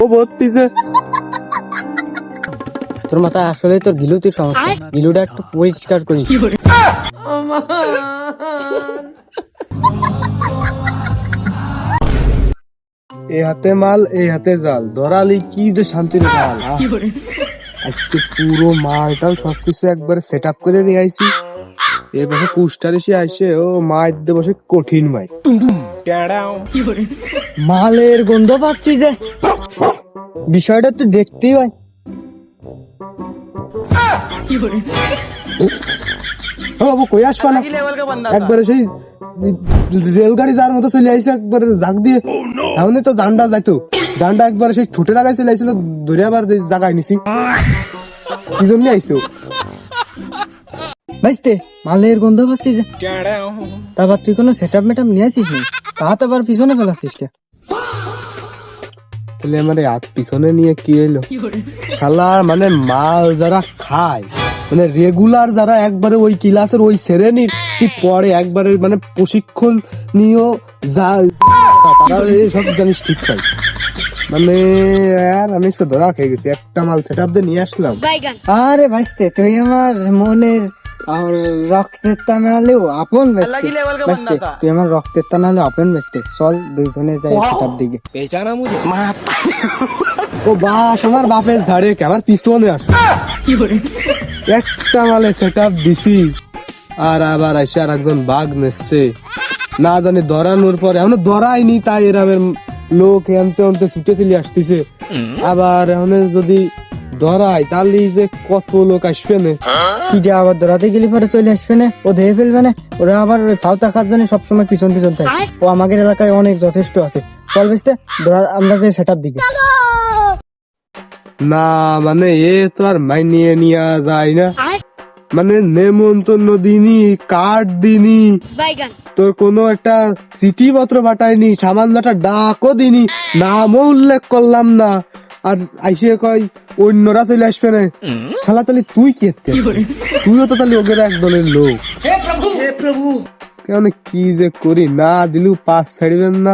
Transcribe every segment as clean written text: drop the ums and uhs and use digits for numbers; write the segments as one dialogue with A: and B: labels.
A: ও বত্রিশে
B: তোর মাথায় আসলে তোর গিলুতে সমস্যা, গিলুটা একটু পরিষ্কার করিস।
A: এই হাতে মাল এই হাতে জাল, ধরালি কি যে শান্তির মাল। আজকে পুরো মালটাল সবকিছু একবারে সেট আপ করে নিয়ে আইছি। এবার কুষ্টার এসে আসে ও মাছ দিয়ে বসে কঠিন মাই
B: মালের গন্ধ পাচ্ছি যে, বিষয়টা তুই দেখতেই হয়।
A: বাবু কই আসবা না, একবারে সেই রেলগাড়ি যার মতো চলে আইসে একবারে জাগ দিয়ে। এমনি তো জান্ডা যাইতো, জান্ডা একবারে সেই ঠোঁটের আগায় চলে আইছিল, ধরে আবার জাগায় নিছি। কি জন্য আইসো?
B: ভাইস্তে মালের গন্ধ পাচ্ছি যে, তারপর তুই কোনো সেট আপ মেটাপ নিয়ে আসিস নি, তাহাতে আবার পিছনে ফেলাছিস কে?
A: তাহলে আমার হাত পিছনে নিয়ে কি এলো? শালা মানে মাল যারা খায়, মানে রেগুলার যারা একবারে ওই ক্লাসের ওই শ্রেণীর কি পরে একবারে মানে প্রশিক্ষণ নিয়েও তারা সব জিনিস ঠিক পায়। মানে আর আমি ধরা খেয়ে গেছি, একটা মাল সেট আপ দিয়ে নিয়ে আসলাম।
B: আরে ভাইস্তে তুই আমার মনের আর রক্তের টানা হলেও আপন ভাইস্তে, তুই আমার রক্তের টানা হলেও আপন ভাইস্তে। চল দুইজনে যাই সেট আপ দিকে।
A: ও বাস আমার বাপের ঝাড়ে কে, আমার পিছনে আসো। একটা মালে সেট আপ দিছি আর আবার এসে আর একজন বাঘ নেসছে, না জানি ধরানোর পরে এখনো ধরাইনি, তাই এরামের লোক আনতে আনতে ছুটে চলে আসতেছে। আবার এখন যদি ধরাই তাহলে যে কত লোক আসবে না।
B: কি যে আবার দৌড়াতে গেলে পরে চলে আসবে না, ও ধেয়ে ফেলবে না। ওরা আবার ওই ফাও টাকার জন্য সবসময় পিছন পিছন থাকে। ও আমাদের এলাকায় অনেক যথেষ্ট আছে। চল বেসতে আমরা যে সেট আপ দিকে।
A: না মানে এ তো আর মাইনিয়ে নিয়ে যায় না, মানে নেমন্তন্ন দিনি, কার্ড দিনি, তোর কোনো একটা চিঠি পত্র পাঠায়নি, সামান্য একটা ডাকও দিনি, নামও উল্লেখ করলাম না, আর আইসে কয় অন্যরা চলে আসবে না। শালা তাহলে তুই কি এতে? তুইও তো তাহলে ওদের এক দলের লোক। কেন কি যে করি, না দিলেও পাস ছাড়বেন না।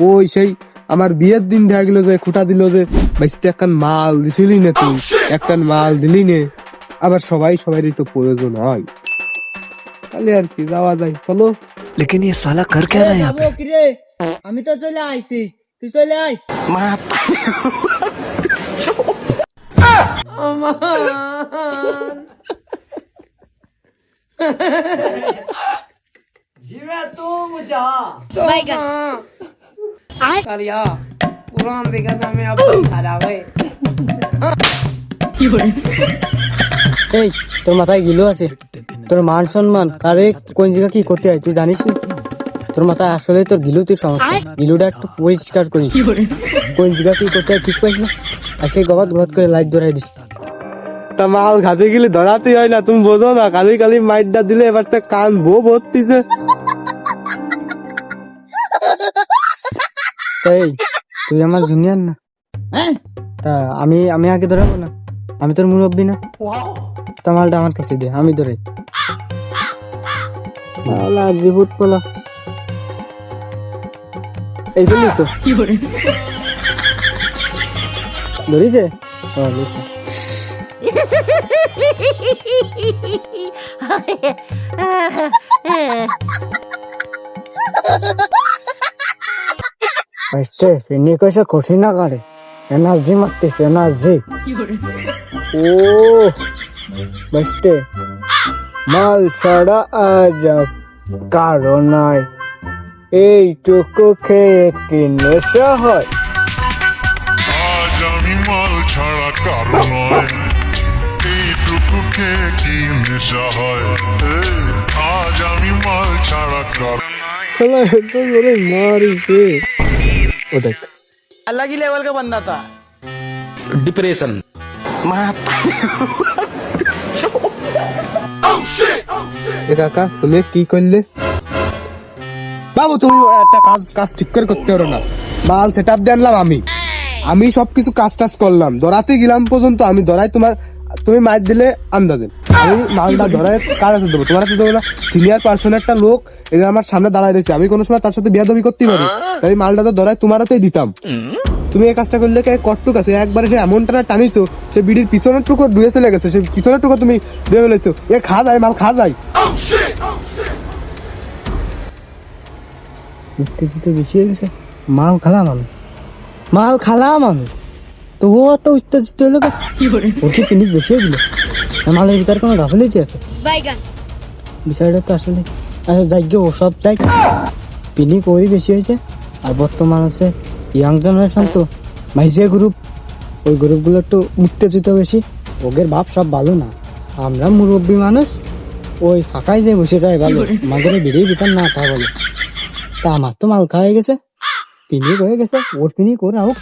A: ওই সেই আমার বিয়ের দিন দেখা গেল যে খুঁটা দিল যে বাইশটা একখান মাল দিছিলি না, তুই একখান মাল দিলি নে। আবার সবাই সবারই তো প্রয়োজন হয়, তাহলে আর কি যাওয়া যায়। চলো।
C: लेकिन ये साला कर क्या रहा है यहाँ पे?
B: আমি তো চলে আইছি, তুই চলে আয়। এই তোর মাথায় গিলো আছে? তোর মান সম্মান কারে কোন জায়গা কি করতে হয় তুই জানিস না? তোর মাথায় আসলে তোর গিলুতে সমস্যা, গিলুটা একটু পরিষ্কার করিস। কোন জায়গা কি করতে হয় ঠিক পাইস না, আর সেই গবাদ গবাদ করে লাইট ধরাই দিস।
A: তা মাল খাতে গেলে ধরাতেই হয় না, তুমি বোঝো না? খালি খালি মাইটটা দিলে এবার তো কান বো ভর্তিছে।
B: তাই তুই আমার জুনিয়র না? তা আমি আগে ধরাবো না? আমি তোর মুরব্বী না? তা মালটা আমার কাছে দে, আমি ধরে। বিভূত পোলা এই বলি তো ধরিছে। ফিরনি কইসে কঠিন না করে, এনার্জি মারতেছে এনার্জি। ও বেস্টে মাল ছাড়া আজ কারণ নয়, এইটুকু খেয়ে কি নেশা হয়?
D: আজ আমি মাল ছাড়া কারো নয়, এইটুকু খেয়ে কি নেশা হয়। আজ আমি মাল ছাড়া কারো
A: এত জোরে মারিছে। ও দেখ
E: अलग ही लेवल का बंदा था।
C: डिप्रेशन
A: এ কাকা তুমি কি করলে? বাবু তুমি একটা কাজ ঠিক করে করতে পারো না। মাল সেট আপ দিয়ে আনলাম আমি সবকিছু কাজ টাজ করলাম, ধরাতে গেলাম পর্যন্ত আমি ধরাই, তুমি মাছ দিলে আন্দাজে আমি মালটা ধরাই কার হাতে দেবো? তোমার হাতে দেবো না? সিনিয়র পার্সন একটা লোক এদের আমার সামনে দাঁড়ায় রয়েছে, আমি কোনো সময় তার সাথে বেয়াদবি করতে পারি, তাই মালটা তো ধরাই তোমার হাতেই দিতাম। তুমি এই কাজটা করলে কে কটটুক আছে, একবারে সে এমনটা না টানিছো, সে বিড়ির পিছনের টুকু ধুয়ে চলে গেছে, সে পিছনের টুকু তুমি ধুয়ে ফেলেছো। এ খা যায়, মাল খা যায়।
B: উত্তেজিত বেশি হয়ে গেছে। মাল খালাম আমি তো ও তো উত্তেজিত হলো ওকে পিনিক বেশি হয়ে দিল। মালের ভিতরে কোনো গাফিলতি আছে? বিষয়টা তো আসলে যাইগে ও সব চাই পিনিক ওই বেশি হয়েছে। আর বর্তমান আছে ইয়াং জেনারেশন তো মাইজিয়া গ্রুপ, ওই গ্রুপগুলো একটু উত্তেজিত বেশি। ওদের ভাব সব ভালো না, আমরা মুরব্বী মানুষ ওই ফাঁকায় যে বসে যায় ভালো, আমাদের বেরিয়ে ভিতর না তা বলে। তা আমার তো মাল খাওয়া হয়ে গেছে, পিনিক হয়ে গেছে, ওর পিনিক ওরা হোক।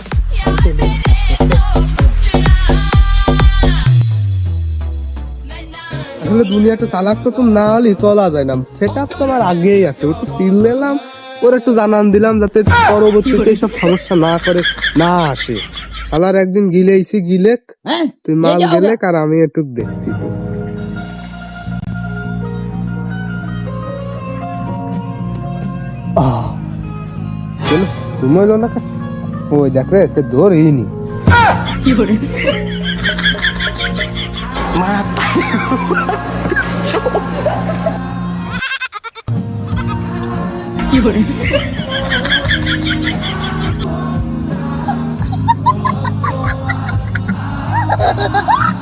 A: আসলে দুনিয়া একটু চালাক চতুর না হলে চলা যায় না। সেট আপ তো আমার আগেই আছে, একটু সিল নিলাম, ওর একটু জানান দিলাম যাতে পরবর্তীতে এইসব সমস্যা না করে না আসে। শালার একদিন গিলেইছি গিলেক, তুই মাল গেলেক আর আমি একটু দেখছি। তুমি হইলো না, ওই দেখ রে ধরিনি।
F: Ha ha ha ha!